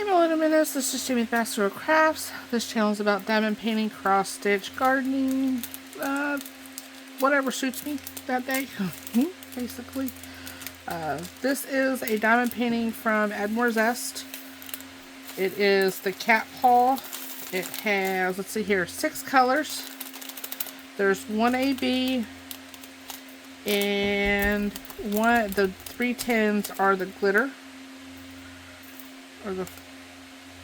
Hello Little Minutes, this is Jamie the Master of Crafts. This channel is about diamond painting, cross stitch, gardening, whatever suits me that day, basically. This is a diamond painting from addmorezest. It is the cat paw. It has, let's see here, 6 colors. There's 1 AB, and the 3 tins are the glitter, or the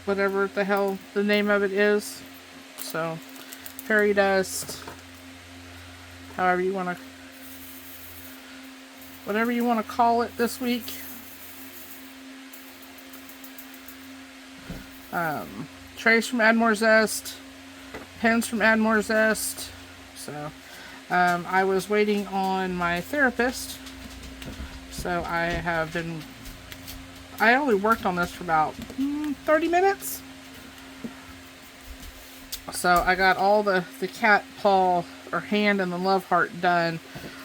whatever the hell the name of it is. So fairy dust, however you want to, whatever you want to call it this week. Trays from addmorezest, pens from addmorezest. So I was waiting on my therapist, so I only worked on this for about 30 minutes. So I got all the cat paw or hand and the love heart done.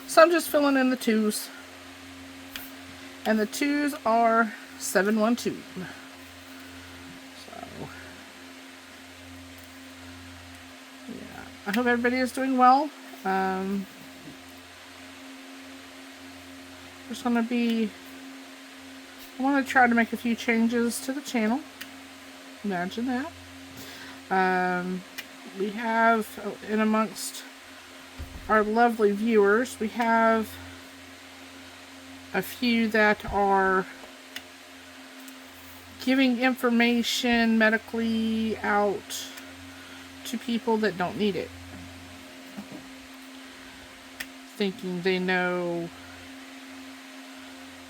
So I'm just filling in the 2s. And the 2s are 712. So yeah, I hope everybody is doing well. There's gonna be, I want to try to make a few changes to the channel. Imagine that. We have, in amongst our lovely viewers, we have a few that are giving information medically out to people that don't need it, thinking they know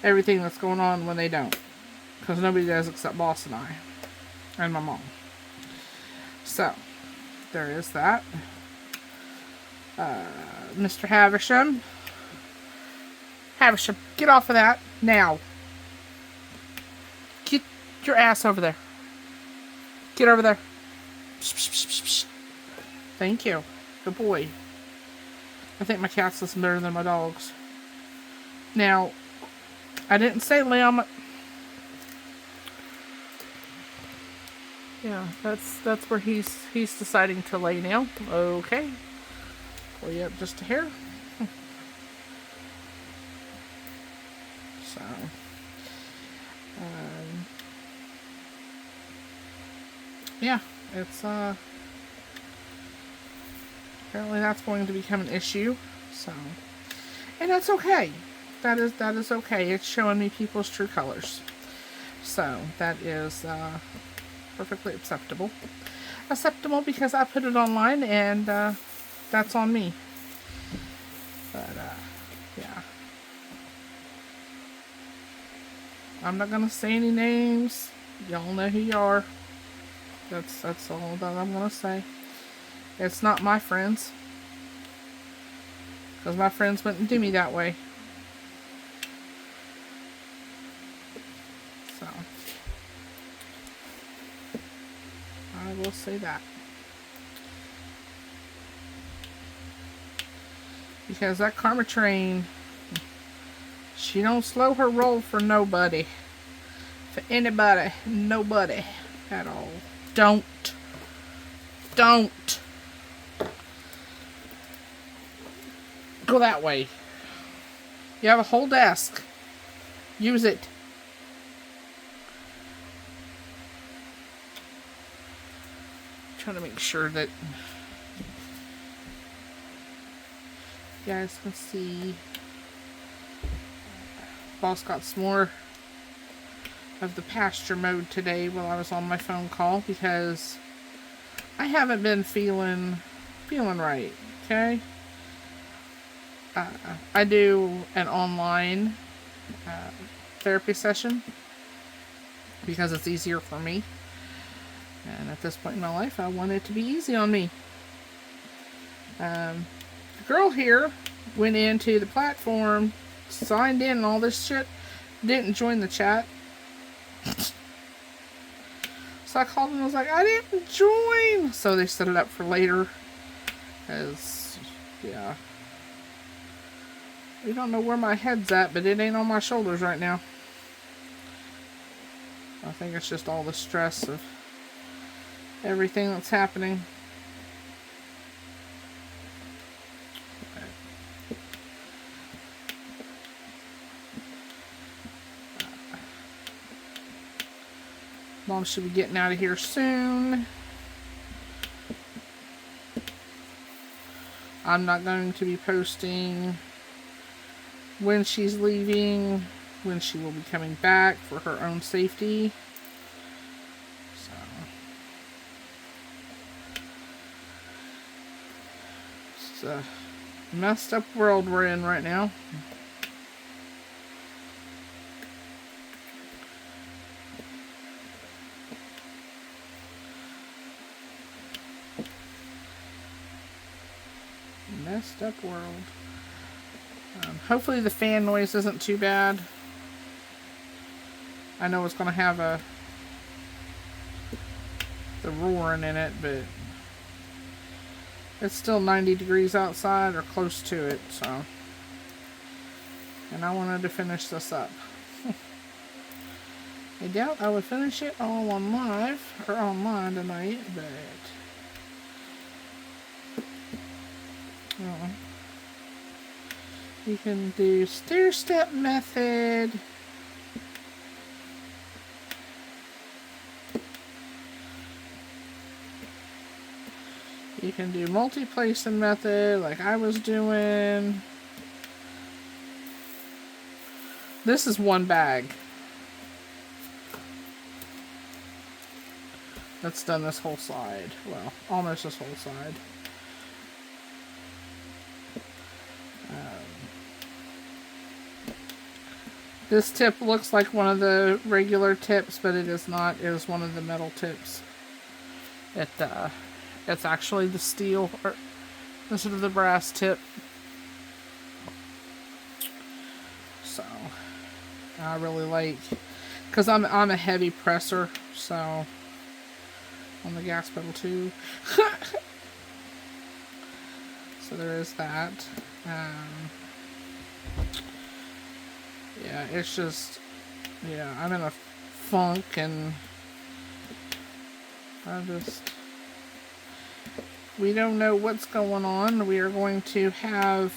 everything that's going on when they don't, because nobody does except Boss and I and my mom. So there is that. Mr. Havisham, get off of that now. Get your ass over there. Get over there. Thank you. Good boy. I think my cats listen better than my dogs. Now, I didn't say lay on my... Yeah, that's where he's deciding to lay now. Okay. Pull you up just a hair. So, yeah, it's apparently that's going to become an issue. So, and that's okay. That is okay. It's showing me people's true colors. So that is perfectly acceptable. Acceptable because I put it online, and that's on me. But yeah, I'm not gonna say any names. Y'all know who you are. That's all that I'm gonna say. It's not my friends, because my friends wouldn't do me that way. So I will say that. Because that karma train, she don't slow her roll for nobody. For anybody. Nobody. At all. Don't. Go that way. You have a whole desk. Use it. Trying to make sure that you guys can see. Boss got some more of the pasture mode today while I was on my phone call, because I haven't been feeling right. Okay, I do an online therapy session because it's easier for me. And at this point in my life, I want it to be easy on me. The girl here went into the platform, signed in and all this shit, didn't join the chat. So I called and was like, I didn't join. So they set it up for later. As, yeah. You don't know where my head's at, but it ain't on my shoulders right now. I think it's just all the stress of everything that's happening. Mom should be getting out of here soon. I'm not going to be posting when she's leaving, when she will be coming back for her own safety. So, it's a messed up world we're in right now. Messed up world. Hopefully the fan noise isn't too bad. I know it's going to have the roaring in it, but it's still 90 degrees outside or close to it, so. And I wanted to finish this up. I doubt I would finish it all on live or online tonight, but you can do stair-step method. You can do multi-placing method like I was doing. This is one bag that's done this whole side. Well, almost this whole side. This tip looks like one of the regular tips, but it is not. It is one of the metal tips. It's actually the steel, or instead of the brass tip. So, I really like, because I'm a heavy presser, so, on the gas pedal too. So there is that. Yeah, it's just, yeah, I'm in a funk, and we don't know what's going on. We are going to have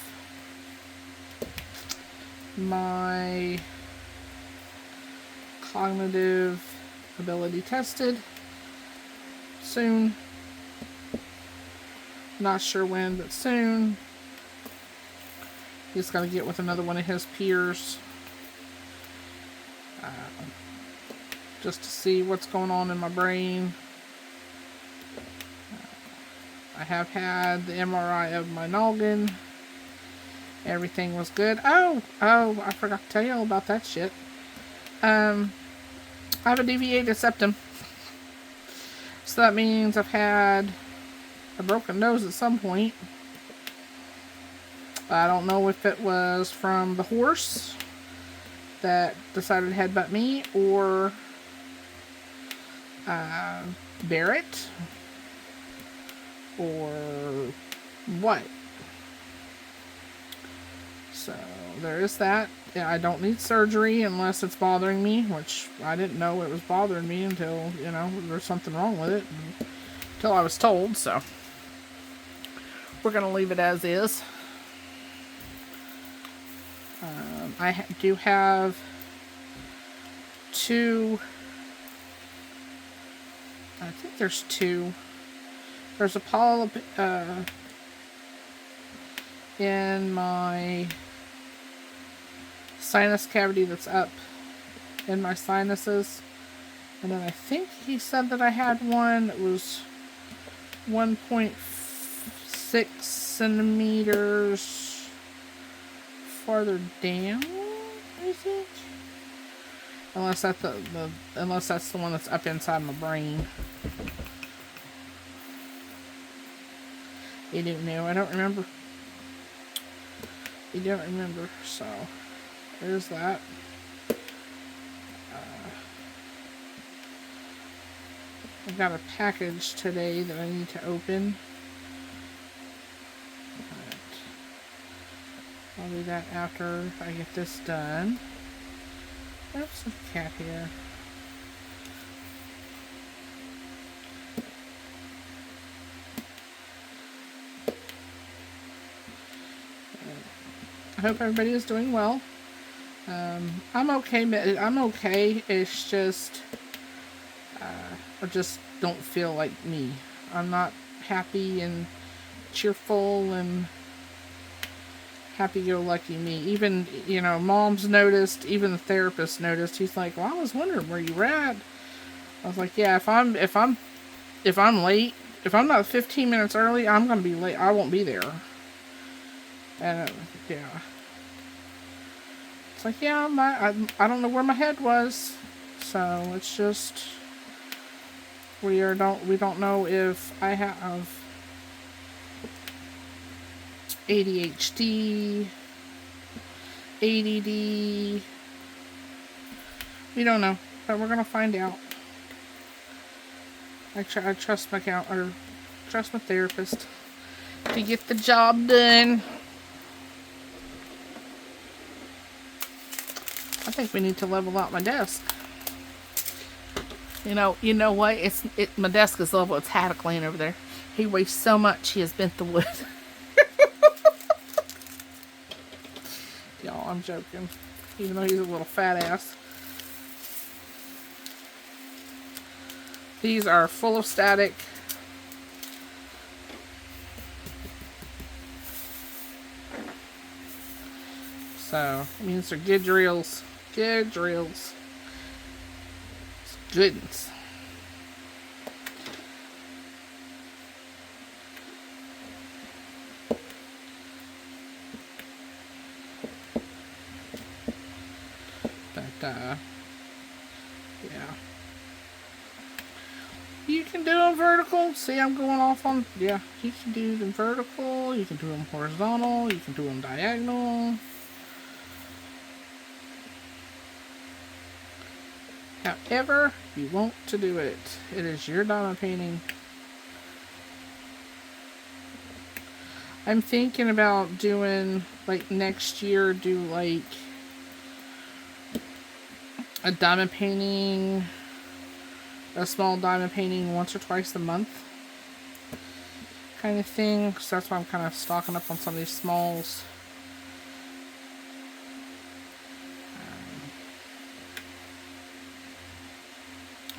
my cognitive ability tested soon. Not sure when, but soon. He's got to get with another one of his peers. Just to see what's going on in my brain. I have had the MRI of my noggin. Everything was good. Oh, I forgot to tell you all about that shit. I have a deviated septum. So that means I've had a broken nose at some point. I don't know if it was from the horse that decided to headbutt me, or Barrett, or what. So there is that. Yeah, I don't need surgery unless it's bothering me, which I didn't know it was bothering me until, you know, there's something wrong with it, until I was told. So we're going to leave it as is. I do have two, I think there's two. There's a polyp in my sinus cavity that's up in my sinuses. And then I think he said that I had one that was 1.6 centimeters farther down, I think. Unless that's unless that's the one that's up inside my brain. You don't know. I don't remember. You don't remember. So there's that. I've got a package today that I need to open. I'll do that after I get this done. Oops, there's a cat here. hope everybody is doing well. I'm okay. I'm okay. It's just I just don't feel like me. I'm not happy and cheerful and happy-go-lucky me. Even, Mom's noticed, even the therapist noticed. He's like, well, I was wondering where you were at. I was like, yeah, if I'm late, if I'm not 15 minutes early, I'm gonna be late. I won't be there. And yeah, it's like, yeah, I don't know where my head was. So it's just we don't know if I have ADHD, ADD. We don't know, but we're gonna find out. I trust my trust my therapist to get the job done. I think we need to level out my desk. You know what? My desk is level. It's Haddock laying over there. He weighs so much he has bent the wood. Y'all, I'm joking. Even though he's a little fat ass. These are full of static. So, it means they're good drills. Good drills. It's goodness. But, yeah. You can do them vertical. See, I'm going off on, yeah. You can do them vertical. You can do them horizontal. You can do them diagonal. However you want to do it. It is your diamond painting. I'm thinking about doing, like, next year, do, like, a diamond painting, a small diamond painting once or twice a month kind of thing. So that's why I'm kind of stocking up on some of these smalls.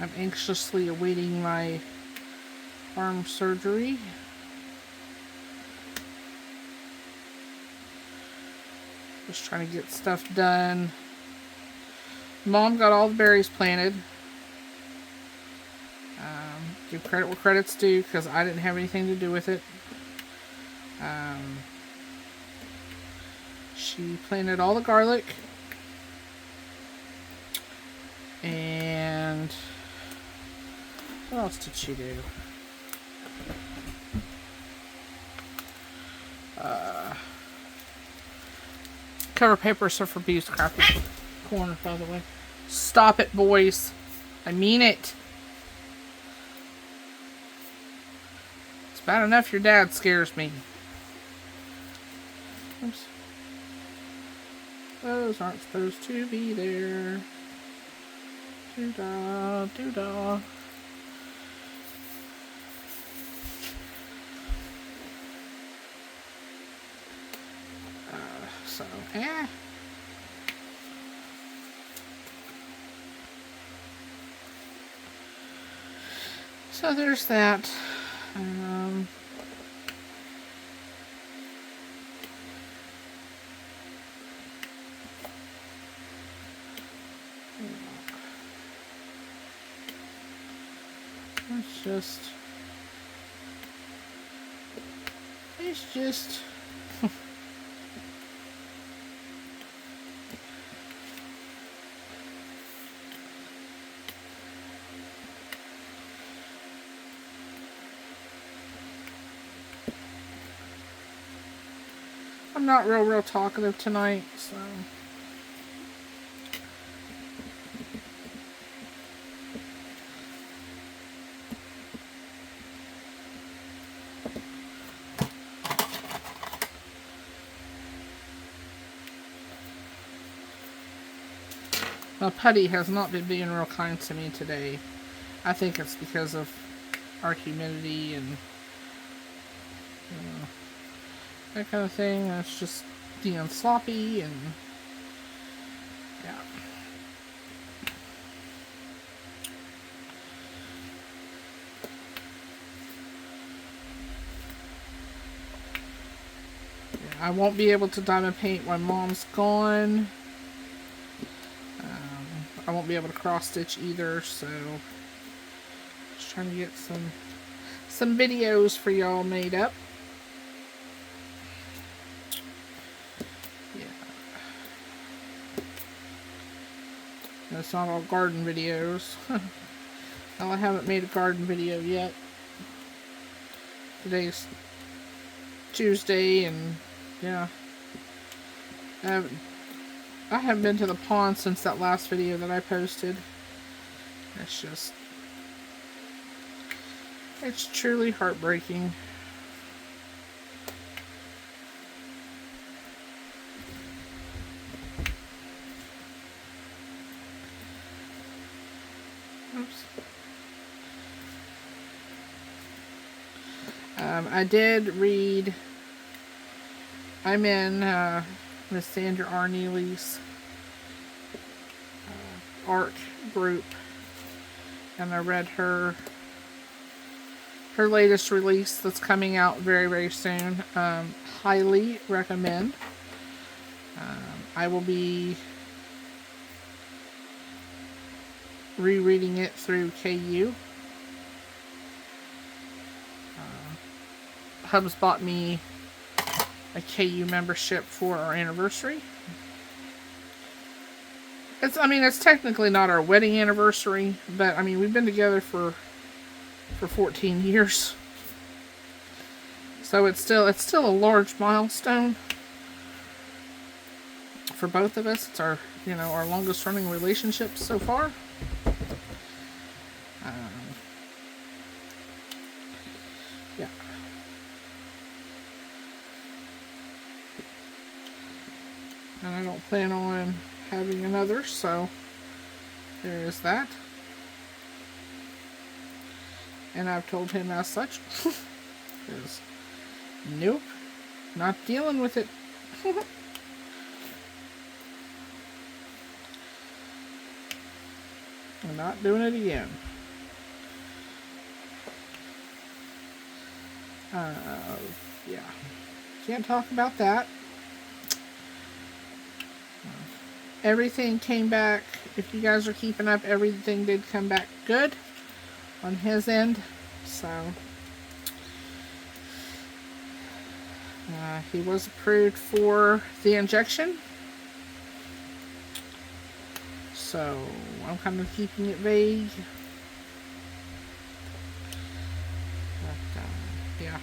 I'm anxiously awaiting my arm surgery. Just trying to get stuff done. Mom got all the berries planted. Give credit where credit's due, because I didn't have anything to do with it. She planted all the garlic. And what else did she do? Cover paper so for bees crappy corner, by the way. Stop it, boys. I mean it. It's bad enough your dad scares me. Oops. Those aren't supposed to be there. Doo-dah, doo-dah. So, So there's that. It's just I'm not real talkative tonight, so my putty has not been being real kind to me today. I think it's because of our humidity and that kind of thing. It's just empty and sloppy, and yeah. I won't be able to diamond paint when Mom's gone. I won't be able to cross stitch either, so just trying to get some videos for y'all made up. Yeah. That's not all garden videos. Well, I haven't made a garden video yet. Today's Tuesday, and yeah. I haven't been to the pond since that last video that I posted. It's truly heartbreaking. Oops. I did read, I'm in Miss Sandra R. Neely's art group, and I read her latest release that's coming out very, very soon. Highly recommend. I will be rereading it through KU. Hubs bought me a KU membership for our anniversary. It's technically not our wedding anniversary, but we've been together for 14 years. So it's still a large milestone for both of us. It's our longest running relationship so far. Yeah. And I don't plan on having another, so there is that. And I've told him as such. Because, nope, not dealing with it. I'm not doing it again. Yeah. Can't talk about that. Everything came back. If you guys are keeping up, everything did come back good on his end. So he was approved for the injection. So I'm kind of keeping it vague. But, yeah.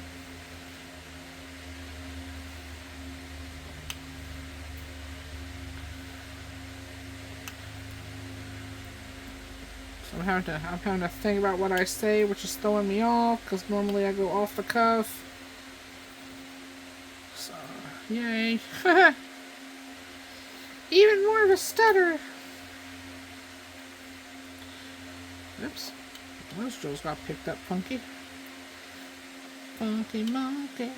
So I'm having to think about what I say, which is throwing me off, because normally I go off the cuff. So, yay. Even more of a stutter. Oops. Those Joes got picked up funky. Funky monkey.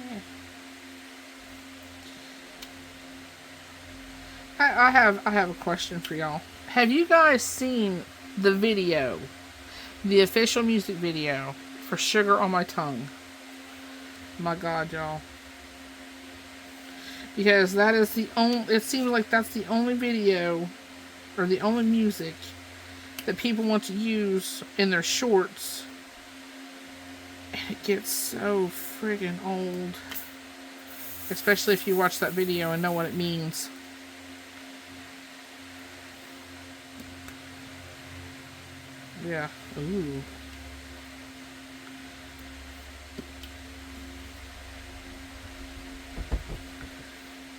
I have a question for y'all. Have you guys seen the video, the official music video for Sugar on My Tongue? My God, y'all. Because that is the only, it seems like that's the only video, or the only music, that people want to use in their shorts. And it gets so friggin' old. Especially if you watch that video and know what it means. Yeah. Ooh.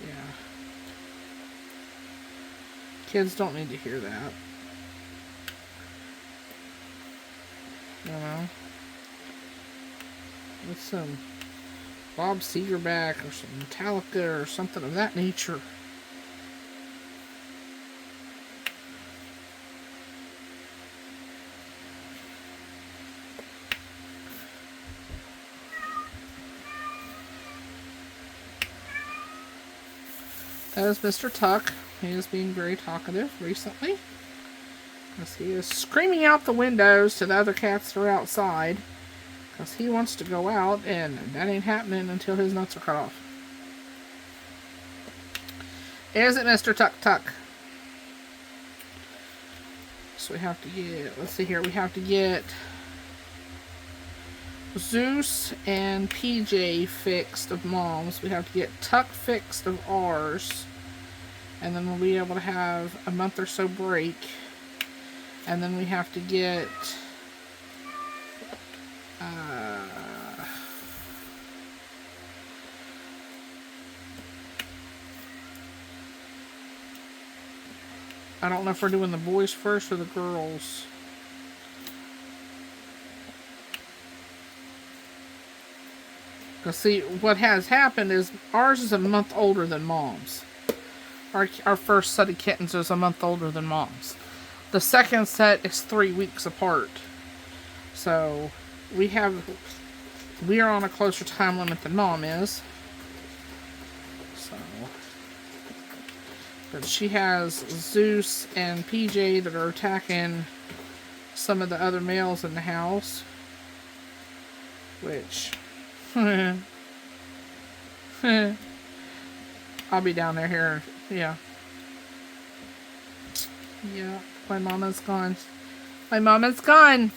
Yeah. Kids don't need to hear that. You know? With some Bob Seger back or some Metallica or something of that nature. That is Mr. Tuck. He is being very talkative recently. Because he is screaming out the windows to the other cats that are outside. Because he wants to go out, and that ain't happening until his nuts are cut off. Is it Mr. Tuck Tuck? So we have to get, let's see here, we have to get Zeus and PJ fixed of Mom's. We have to get Tuck fixed of ours. And then we'll be able to have a month or so break. And then we have to get I don't know if we're doing the boys first or the girls. Because see, what has happened is ours is a month older than Mom's. Our first set of kittens is a month older than Mom's. The second set is 3 weeks apart. So we are on a closer time limit than Mom is. So, but she has Zeus and PJ that are attacking some of the other males in the house. Which, I'll be down there here. Yeah. Yeah. My mama's gone. My mama's gone.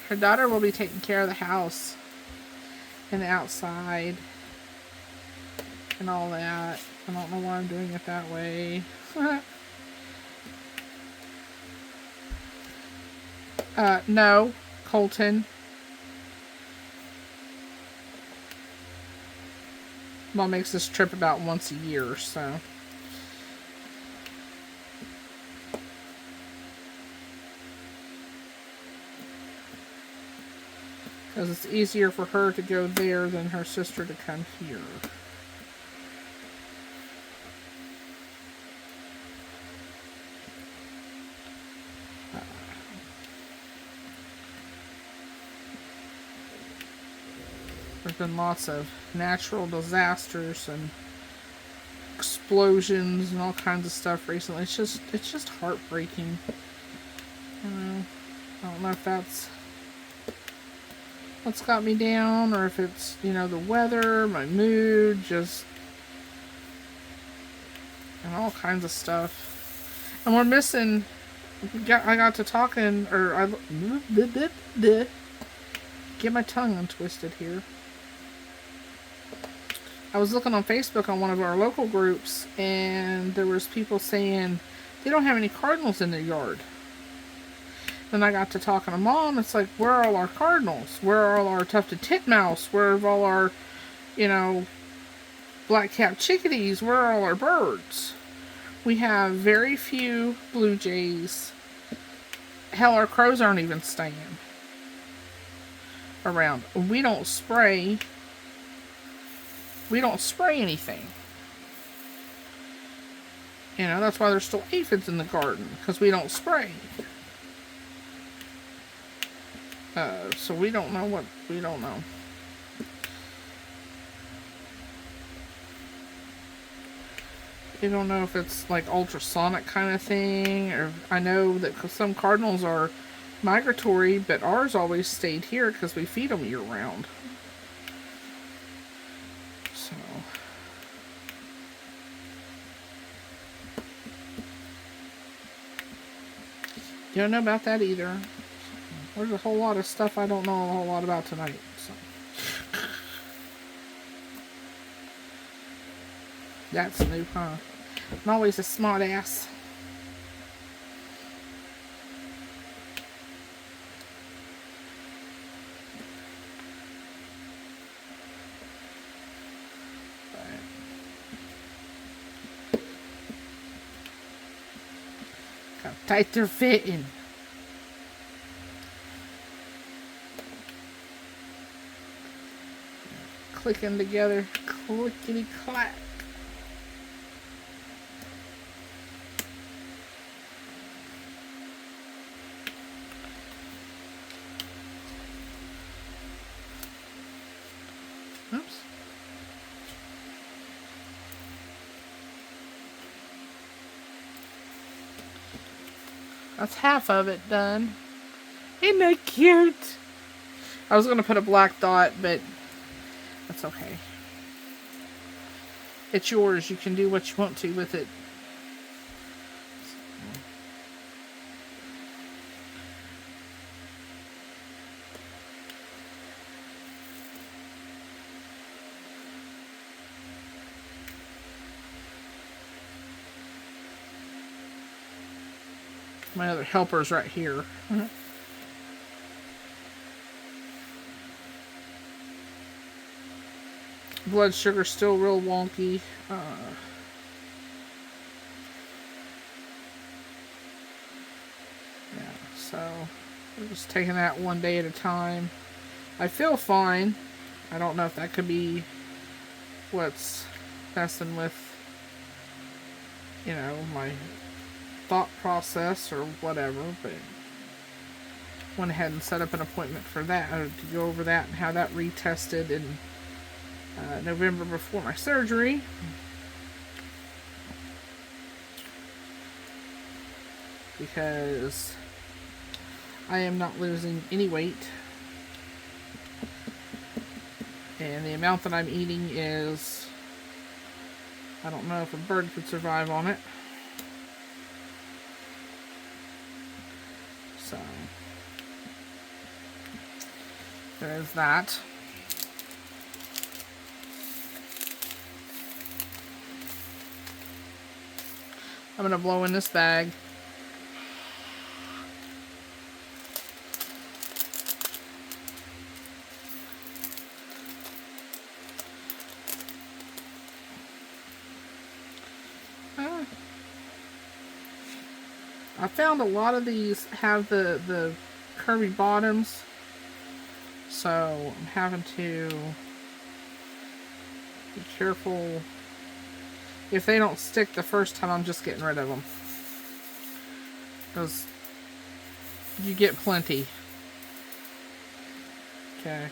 Her daughter will be taking care of the house. And the outside. And all that. I don't know why I'm doing it that way. No. Colton. Mom makes this trip about once a year, so. Because it's easier for her to go there than her sister to come here. There's been lots of natural disasters and explosions and all kinds of stuff recently. It's just heartbreaking. I don't know if that's what's got me down, or if it's, the weather, my mood, just, and all kinds of stuff. And we're missing, I got to talking, get my tongue untwisted here. I was looking on Facebook on one of our local groups, and there was people saying they don't have any cardinals in their yard. Then I got to talking to Mom. It's like, where are all our cardinals? Where are all our tufted titmouse? Where are all our, black-capped chickadees? Where are all our birds? We have very few blue jays. Hell, our crows aren't even staying around. We don't spray. We don't spray anything. That's why there's still aphids in the garden, because we don't spray. So we don't know what we don't know. We don't know if it's like ultrasonic kind of thing, or I know that some cardinals are migratory, but ours always stayed here because we feed them year round. So you don't know about that either. There's a whole lot of stuff I don't know a whole lot about tonight. So. That's new, huh? I'm always a smart ass. How tight they're fitting. Clicking together, clickety clack. Oops. That's half of it done. Isn't that cute? I was going to put a black dot, but that's okay. It's yours. You can do what you want to with it. My other helper's right here. Blood sugar's still real wonky. Yeah, so we're just taking that one day at a time. I feel fine. I don't know if that could be what's messing with, my thought process or whatever, but went ahead and set up an appointment for that, to go over that and have that retested in November before my surgery. Because I am not losing any weight. And the amount that I'm eating is, I don't know if a bird could survive on it. So, there's that. I'm going to blow in this bag. I found a lot of these have the curvy bottoms, so I'm having to be careful. If they don't stick the first time, I'm just getting rid of them, because you get plenty. Okay.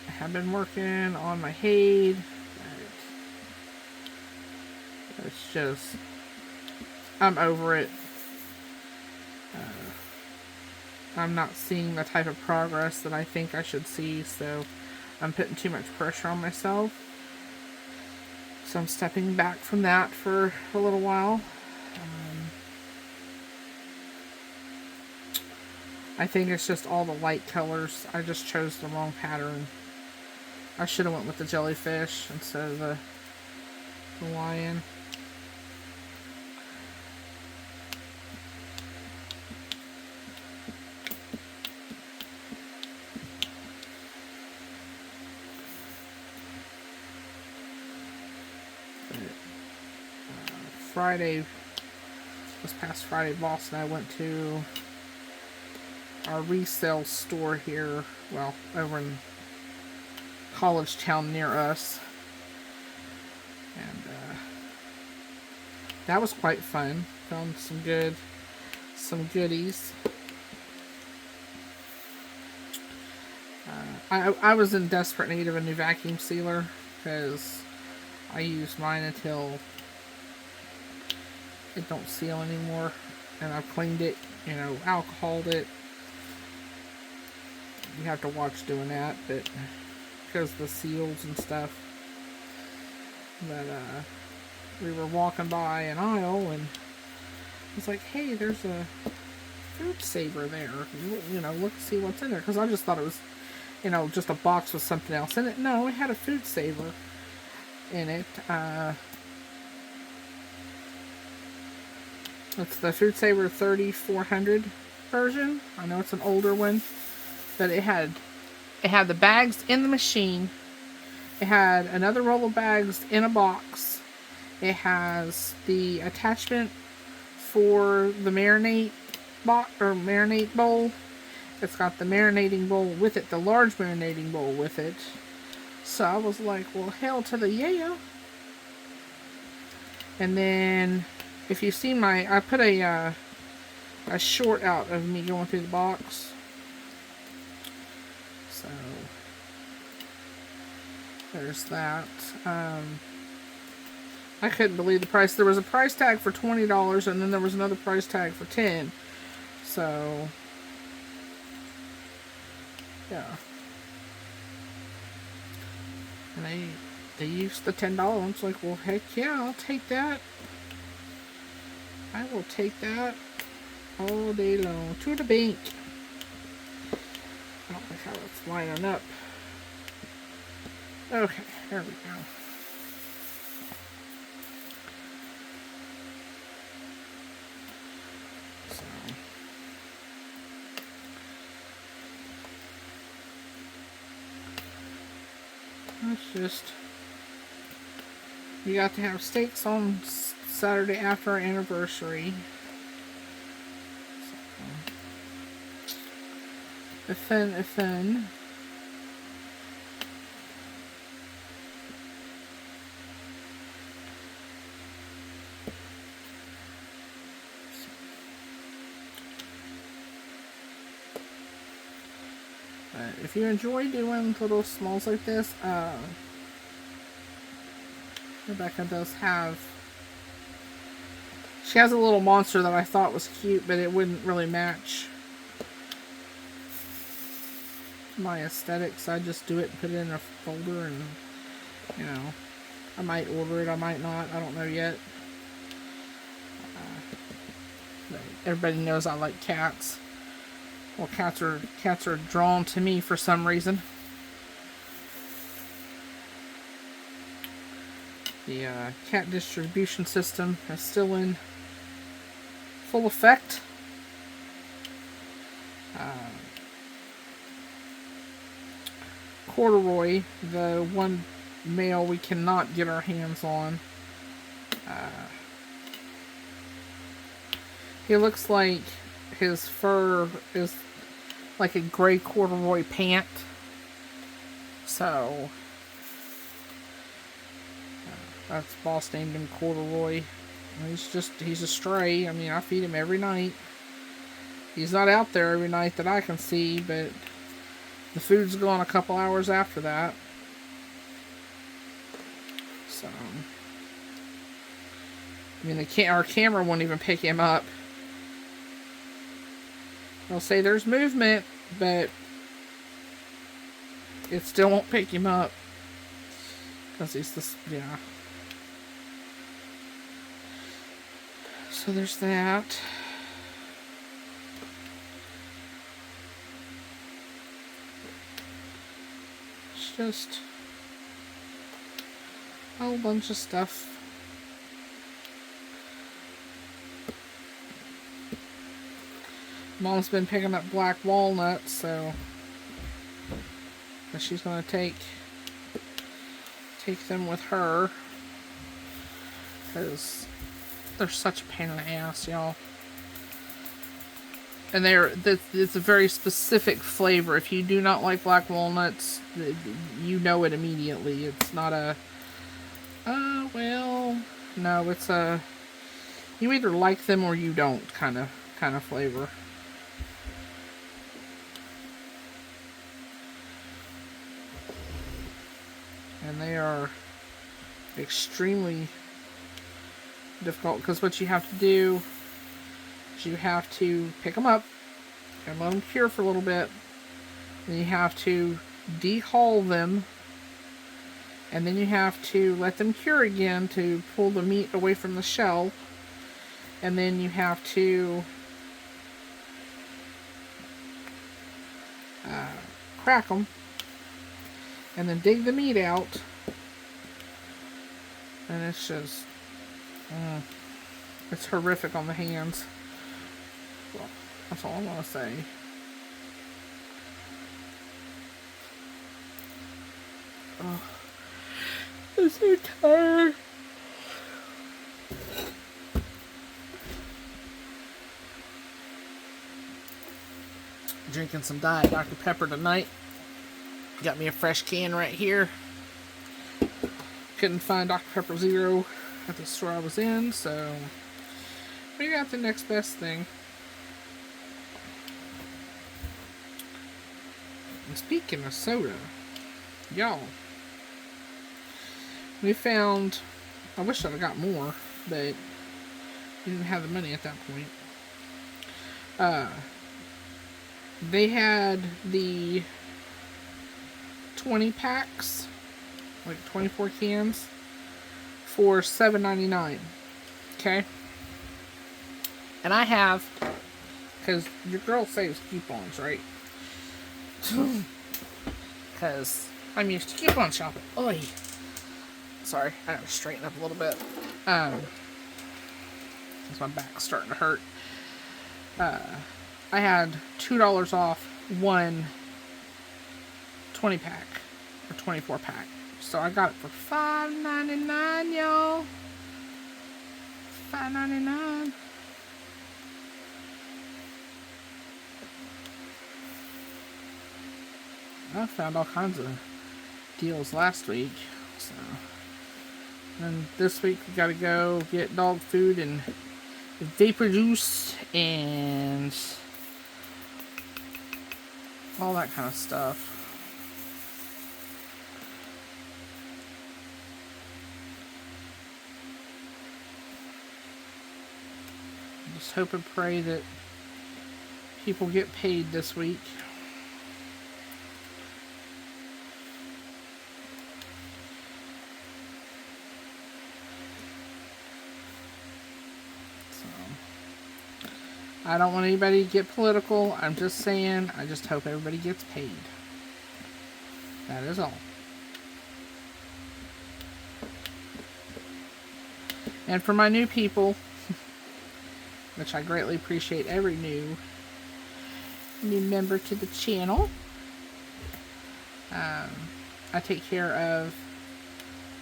I have been working on my Hade. It's just, I'm over it. I'm not seeing the type of progress that I think I should see, so I'm putting too much pressure on myself. So I'm stepping back from that for a little while. I think it's just all the light colors. I just chose the wrong pattern. I should have went with the jellyfish instead of the lion. This past Friday, Boss and I went to our resale store here, well, over in College Town near us, and that was quite fun. Found some goodies. I was in desperate need of a new vacuum sealer, because I used mine until it don't seal anymore, and I've cleaned it, alcoholed it. You have to watch doing that, but because of the seals and stuff. But we were walking by an aisle, and it's like, hey, there's a food saver there. Look, see what's in there, because I just thought it was, just a box with something else in it. No, it had a food saver in it. It's the Food Saver 3400 version. I know it's an older one, but it had the bags in the machine. It had another roll of bags in a box. It has the attachment for the marinate box or marinate bowl. It's got the marinating bowl with it, the large marinating bowl with it. So I was like, well, hell to the yeah. And then, if you've seen I put a short out of me going through the box. So, there's that. I couldn't believe the price. There was a price tag for $20, and then there was another price tag for $10. So, yeah. And they used the $10. I'm like, well, heck yeah, I'll take that. I will take that all day long. To the bank. I don't like how it's lining up. Okay, there we go. So, let's just... We got to have steaks on Saturday after our anniversary. So, fun. If you enjoy doing little smalls like this, Rebecca does have... She has a little monster that I thought was cute, but it wouldn't really match my aesthetics. I just do it and put it in a folder, and, you know, I might order it, I might not, I don't know yet. But everybody knows I like cats. Well, cats are drawn to me for some reason. The cat distribution system is still in full effect. Corduroy, the one male we cannot get our hands on. He looks like his fur is like a gray corduroy pant. So, that's boss named him Corduroy. He's a stray. I mean, I feed him every night. He's not out there every night that I can see, but the food's gone a couple hours after that. So, I mean, our camera won't even pick him up. They'll say there's movement, but it still won't pick him up. Because he's this, yeah. So there's that. It's just a whole bunch of stuff. Mom's been picking up black walnuts, so she's gonna take them with her, because they're such a pain in the ass, y'all. And it's a very specific flavor. If you do not like black walnuts, you know it immediately. It's not a, well, no, it's a, you either like them or you don't kind of flavor. And they are extremely difficult, because what you have to do is you have to pick them up and let them cure for a little bit. Then you have to dehull them, and then you have to let them cure again to pull the meat away from the shell, and then you have to crack them and then dig the meat out, and it's just it's horrific on the hands. Well, that's all I want to say. Oh, I'm so tired. Drinking some Diet Dr. Pepper tonight. Got me a fresh can right here. Couldn't find Dr. Pepper Zero at the store I was in, so we got the next best thing. And speaking of soda, y'all, we found I wish I'd have got more, but we didn't have the money at that point. They had the 20 packs, like 24 cans, for $7.99. Okay? And I have, because your girl saves coupons, right? Because I'm used to coupon shopping. Oy. Sorry, I gotta straighten up a little bit. Since my back's starting to hurt. I had $2 off one 20 pack or 24 pack. So I got it for $5.99, y'all. $5.99. I found all kinds of deals last week. So, and this week we gotta go get dog food and vapor juice and all that kind of stuff. Just hope and pray that people get paid this week. I don't want anybody to get political. I'm just saying, I just hope everybody gets paid. That is all. And for my new people, which I greatly appreciate every new member to the channel, I take care of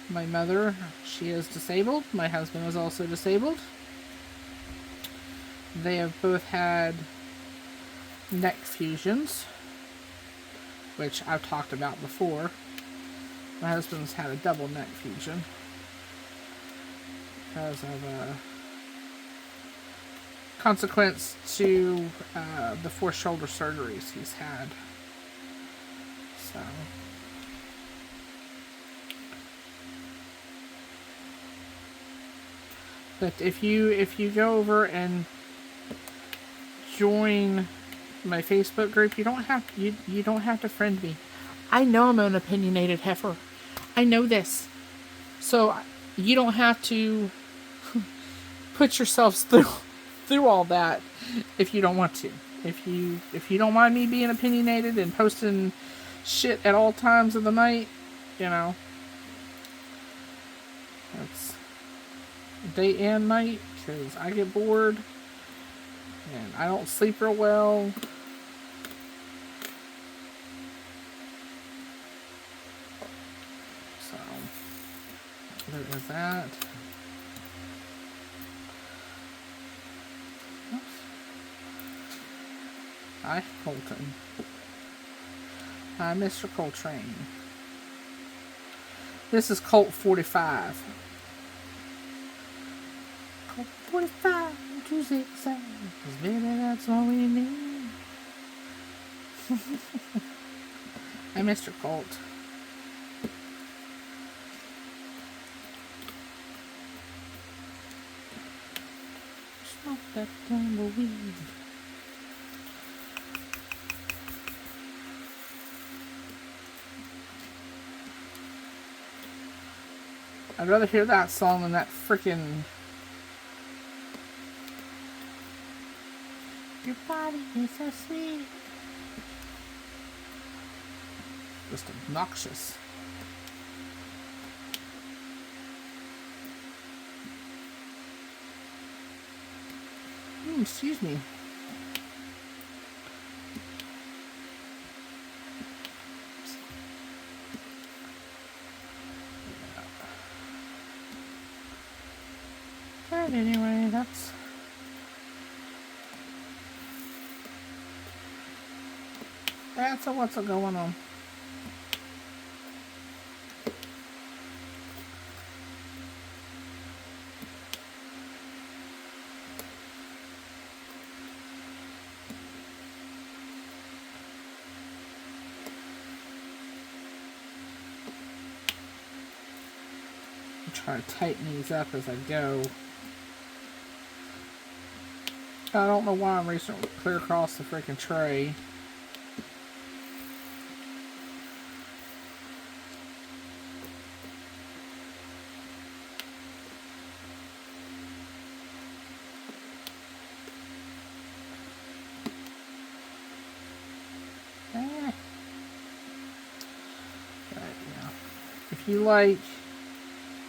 my mother. She is disabled. My husband is also disabled. They have both had neck fusions, which I've talked about before. My husband's had a double neck fusion because of a consequence to the 4 shoulder surgeries he's had. So, but if you go over and join my Facebook group, you don't have to friend me. I know I'm an opinionated heifer. I know this. So you don't have to put yourselves through all that if you don't want to. If you don't mind me being opinionated and posting shit at all times of the night, you know, that's day and night, because I get bored and I don't sleep real well. So there is that. Oops. Hi, Colton. Hi, Mr. Coltrane. This is Colt 45. Colt 45 to 6 cause baby, that's all we need. Hi, Mr. Colt. Smoke that tumbleweed. I'd rather hear that song than that frickin' your body is so sweet. Just obnoxious. Excuse me. But anyway, that's what's going on. try to tighten these up as I go. I don't know why I'm racing clear across the freaking tray. If you like,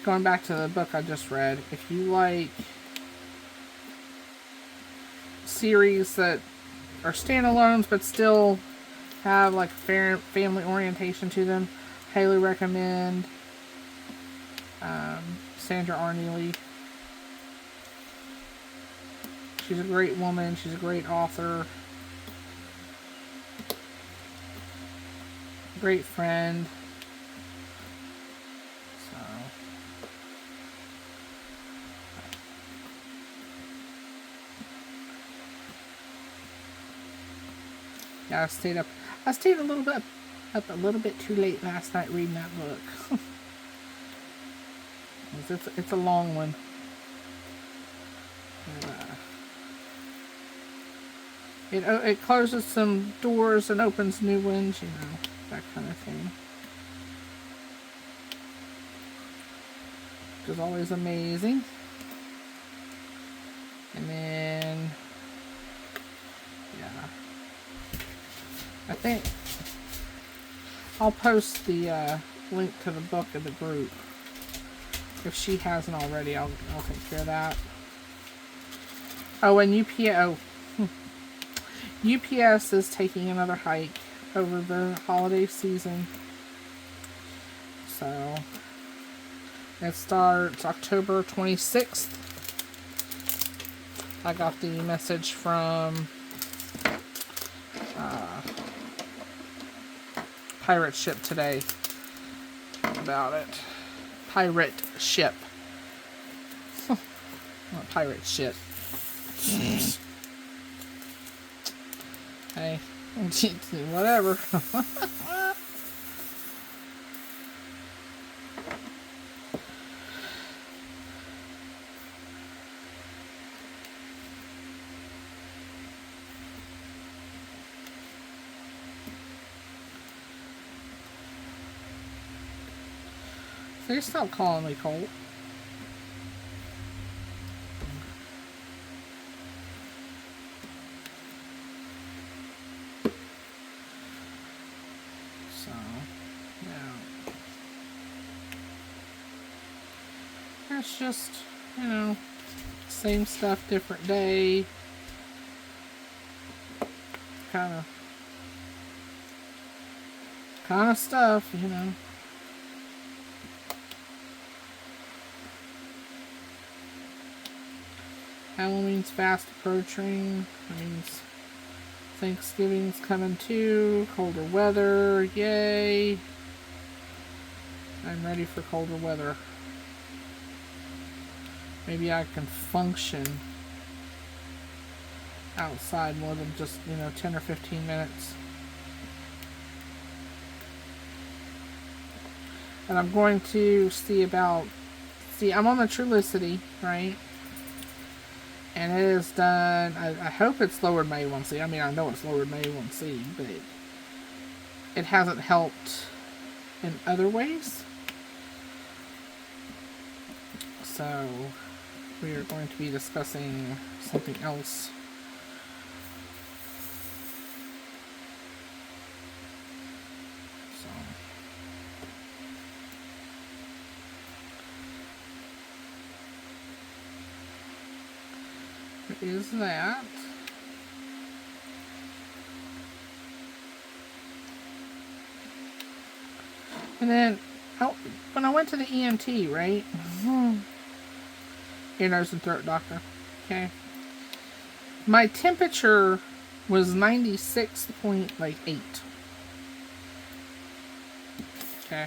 going back to the book I just read, if you like series that are standalones but still have like family orientation to them, highly recommend Sandra Arneely. She's a great woman. She's a great author. Great friend. Yeah, I stayed a little bit up a little bit too late last night reading that book. It's a long one. It closes some doors and opens new ones, you know, that kind of thing. Which is always amazing. And then, yeah. I think I'll post the link to the book in the group. If she hasn't already, I'll take care of that. Oh, and UPS is taking another hike over the holiday season. So it starts October 26th. I got the message from Pirate Ship today about it. Pirate Ship. Not pirate shit. Hey, whatever. They stopped calling me Colt. So, yeah. That's just, you know, same stuff, different day. Kind of stuff, you know. Halloween's fast approaching. That means Thanksgiving's coming too. Colder weather. Yay. I'm ready for colder weather. Maybe I can function outside more than just, 10 or 15 minutes. And I'm going to see, I'm on the Trulicity, right? And it is done, I hope it's lowered my A1C. I mean, I know it's lowered my A1C, but it hasn't helped in other ways. So, we are going to be discussing something else. Is that and then when I went to the ENT, right? Ear, nose, and throat doctor. Okay. My temperature was 96.8. Okay.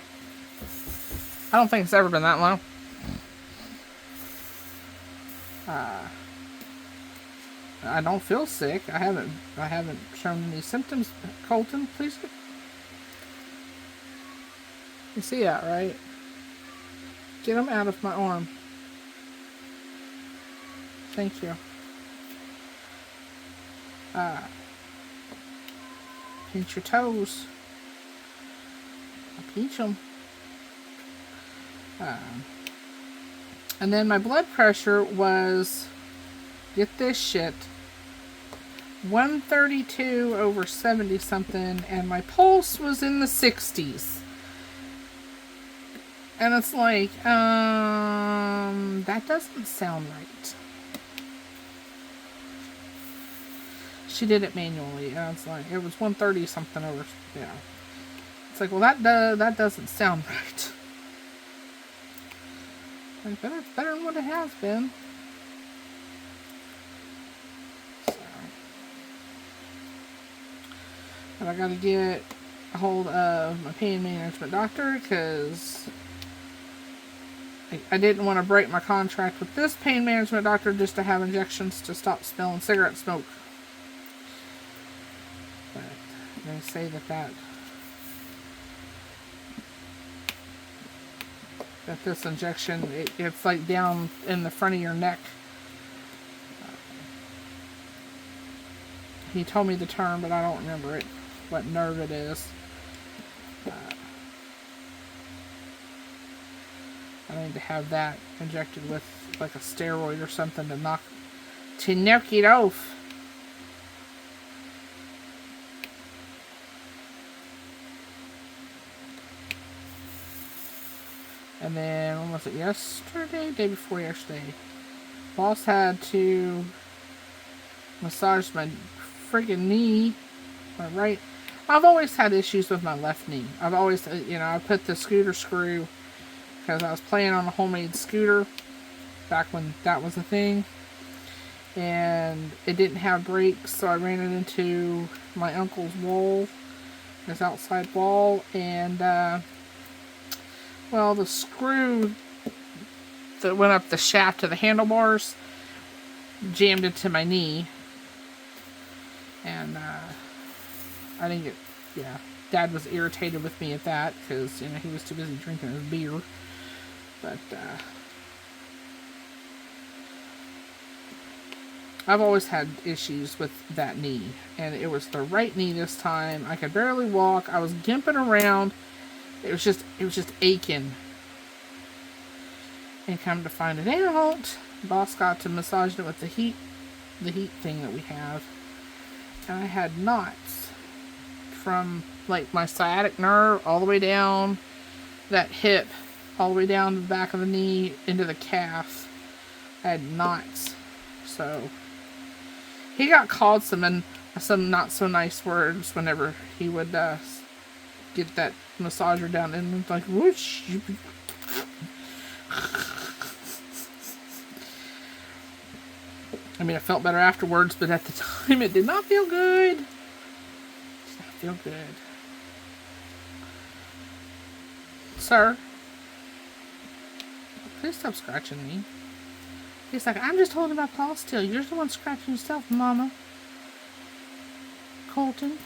I don't think it's ever been that low. I don't feel sick. I haven't shown any symptoms. Colton, please. You see that, right? Get them out of my arm. Thank you. Pinch your toes. I'll pinch them. And then my blood pressure was, get this shit, 132 over 70 something, and my pulse was in the 60s. And it's like, that doesn't sound right. She did it manually, and it's like, it was 130 something over, yeah. It's like, well, that doesn't sound right. Like, it's better than what it has been. So. But I gotta get a hold of my pain management doctor, because I didn't want to break my contract with this pain management doctor just to have injections to stop smelling cigarette smoke. But they say that this injection, it's like down in the front of your neck. He told me the term, but I don't remember it, what nerve it is. I need to have that injected with like a steroid or something to knock it off. And then, when was it, yesterday? Day before yesterday. Boss had to massage my friggin' knee. My right. I've always had issues with my left knee. I've always, I put the scooter screw, because I was playing on a homemade scooter back when that was a thing. And it didn't have brakes, so I ran it into my uncle's wall, his outside wall, and, well, the screw that went up the shaft to the handlebars jammed into my knee. And, I didn't get, Dad was irritated with me at that, because, he was too busy drinking his beer. But, I've always had issues with that knee. And it was the right knee this time. I could barely walk. I was gimping around. It was just aching. And come to find it out, boss got to massage it with the heat thing that we have. And I had knots from like my sciatic nerve all the way down that hip, all the way down the back of the knee into the calf. I had knots. So he got called some not so nice words whenever he would get that massager down, and it's like, whoosh. I mean, I felt better afterwards, but at the time it did not feel good. It did not feel good. Sir, please stop scratching me. He's like, I'm just holding my paw still. You're the one scratching yourself, Mama. Colton.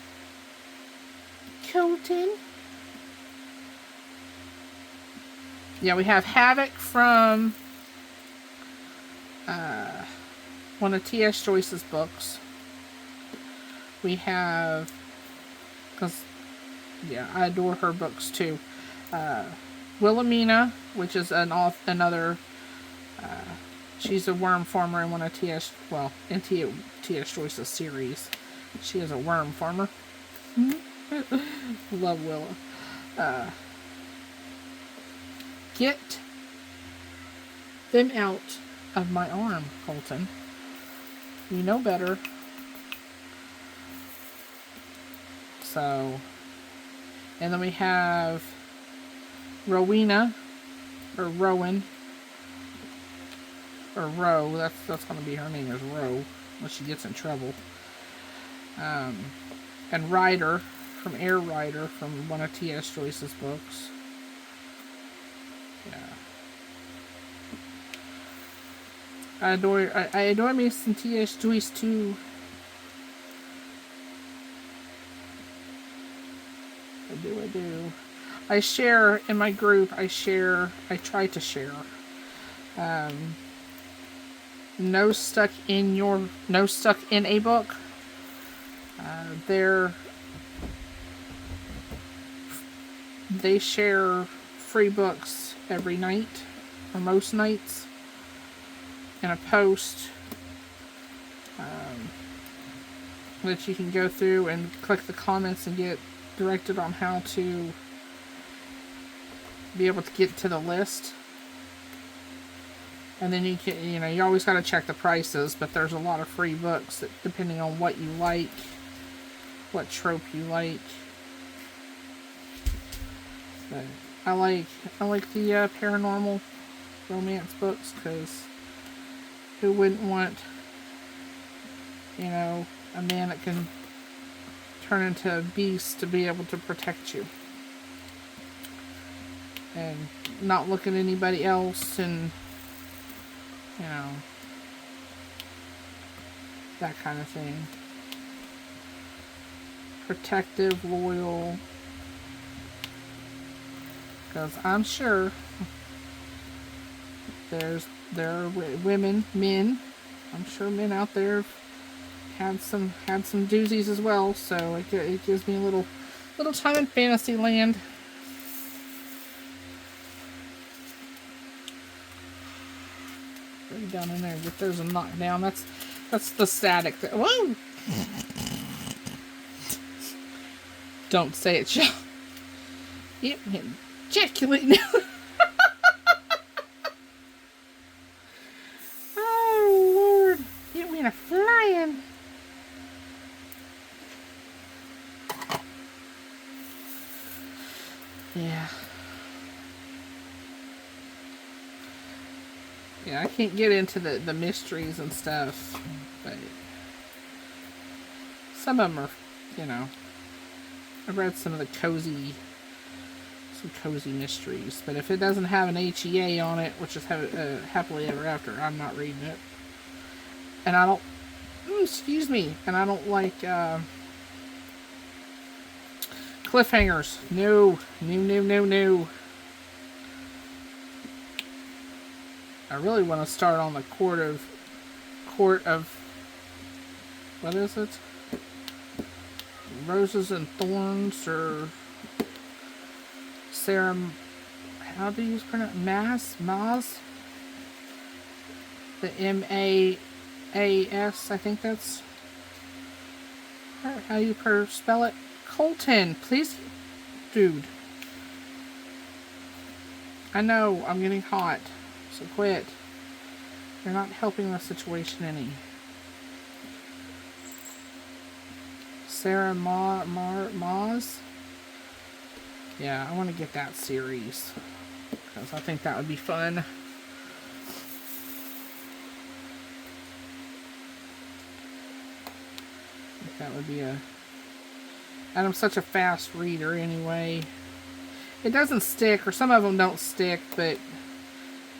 Yeah, we have Havoc from one of T.S. Joyce's books. We have, because, I adore her books too. Wilhelmina, which is another, she's a worm farmer in one of T.S. Joyce's series. She is a worm farmer. Love Willa. Get them out of my arm, Colton. You know better. So, and then we have Rowena, or Rowan, or Row. That's going to be her name, is Row, when she gets in trouble. And Ryder, from Air Rider, from one of T.S. Joyce's books. Yeah. I adore me some T.S. Joyce too. I do. I share in my group. I try to share. No stuck in a book. They share free books every night, or most nights, in a post that you can go through and click the comments and get directed on how to be able to get to the list. And then you always got to check the prices, but there's a lot of free books that, depending on what you like, what trope you like. But I like the paranormal romance books, because who wouldn't want, a man that can turn into a beast to be able to protect you and not look at anybody else, and that kind of thing. Protective, loyal. Because I'm sure there are women, men. I'm sure men out there have had some doozies as well. So it gives me a little time in fantasy land. Right down in there. If there's a knockdown, that's the static. Whoa! Don't say it, y'all. Yep, ejaculate now. Oh Lord, it went a flying. Yeah. Yeah, I can't get into the mysteries and stuff, but some of them are, I've read some of the cozy mysteries, but if it doesn't have an HEA on it, which is happily ever after, I'm not reading it. And I don't, and I don't like cliffhangers. No. I really want to start on the court of what is it? Roses and Thorns, or Sarah, how do you pronounce Maz? The MAAS, I think that's how you spell it. Colton, please, dude. I know I'm getting hot, so quit. You're not helping the situation any. Sarah Maz. Yeah, I want to get that series, because I think that would be fun. I think that would be and I'm such a fast reader anyway. It doesn't stick, or some of them don't stick, but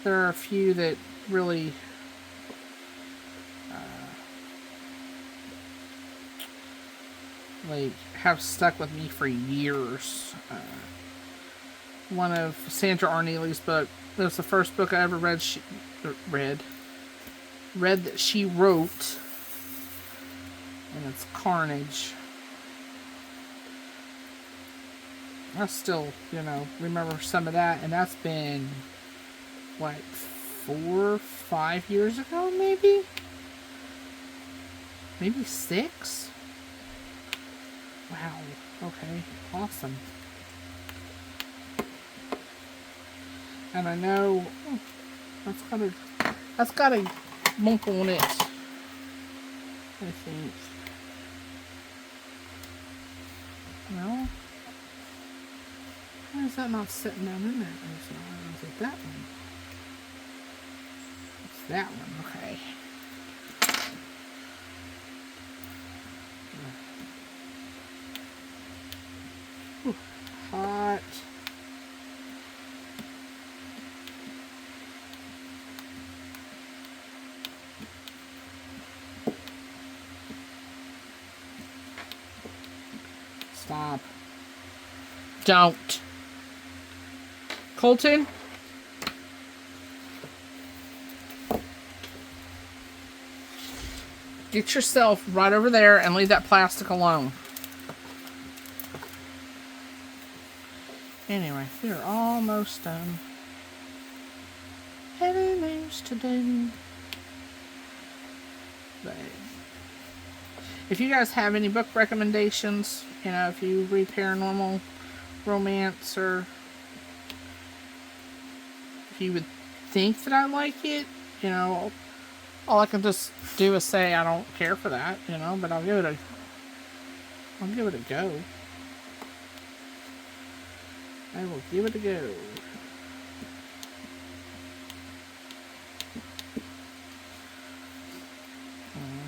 there are a few that really have stuck with me for years. One of Sandra Arneli's book. It was the first book I ever read. Read that she wrote, and it's Carnage. I still, remember some of that, and that's been, 4 or 5 years ago, maybe? Maybe 6? Wow, okay, awesome. And I know, that's got a bump on it, I think. No? Why is that not sitting down in there? Is it that one? It's that one, okay. Ooh, hot. Stop. Don't. Colton? Get yourself right over there and leave that plastic alone. Anyway, we're almost done. Heavy news today. But if you guys have any book recommendations, you know, if you read paranormal, romance, or if you would think that I like it, you know, all I can just do is say I don't care for that, you know, but I'll give it a go. I will give it a go.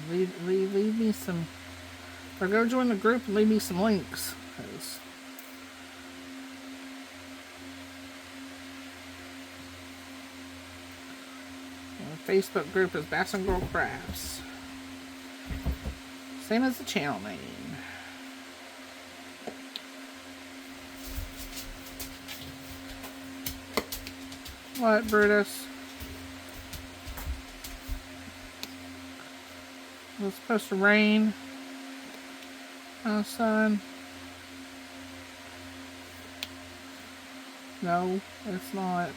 Leave me some, or go join the group and leave me some links. The Facebook group is Bass and Girl Crafts. Same as the channel name. What, Brutus? It's supposed to rain. Oh, son. No, it's not.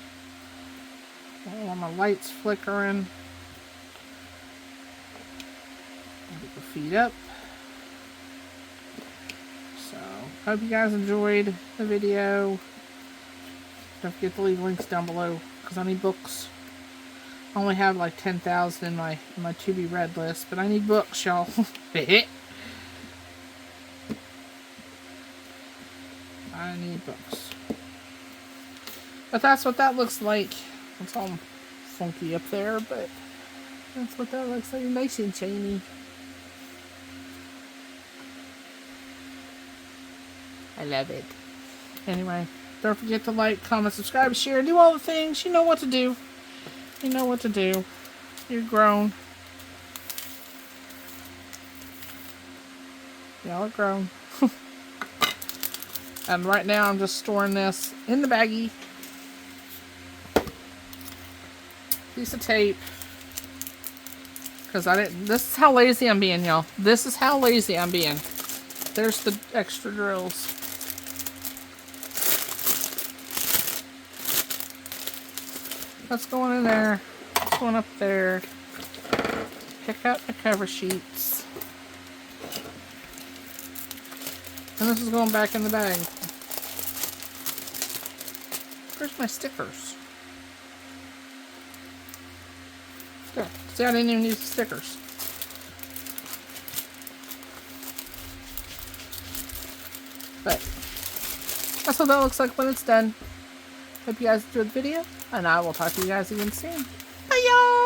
I want my lights flickering. Get the feet up. So, hope you guys enjoyed the video. Don't forget to leave links down below because I need books. I only have like 10,000 in my to be read list, but I need books, y'all. I need books. But that's what that looks like. It's all funky up there, but that's what that looks like. Nice and shiny. I love it. Anyway, don't forget to like, comment, subscribe, share, do all the things. You know what to do. You know what to do. You're grown. Y'all are grown. And right now I'm just storing this in the baggie. Piece of tape. Because this is how lazy I'm being, y'all. This is how lazy I'm being. There's the extra drills. That's going in there. That's going up there. Pick up the cover sheets. And this is going back in the bag. Where's my stickers? There. See, I didn't even use the stickers. But that's what that looks like when it's done. Hope you guys enjoyed the video, and I will talk to you guys again soon. Bye, y'all!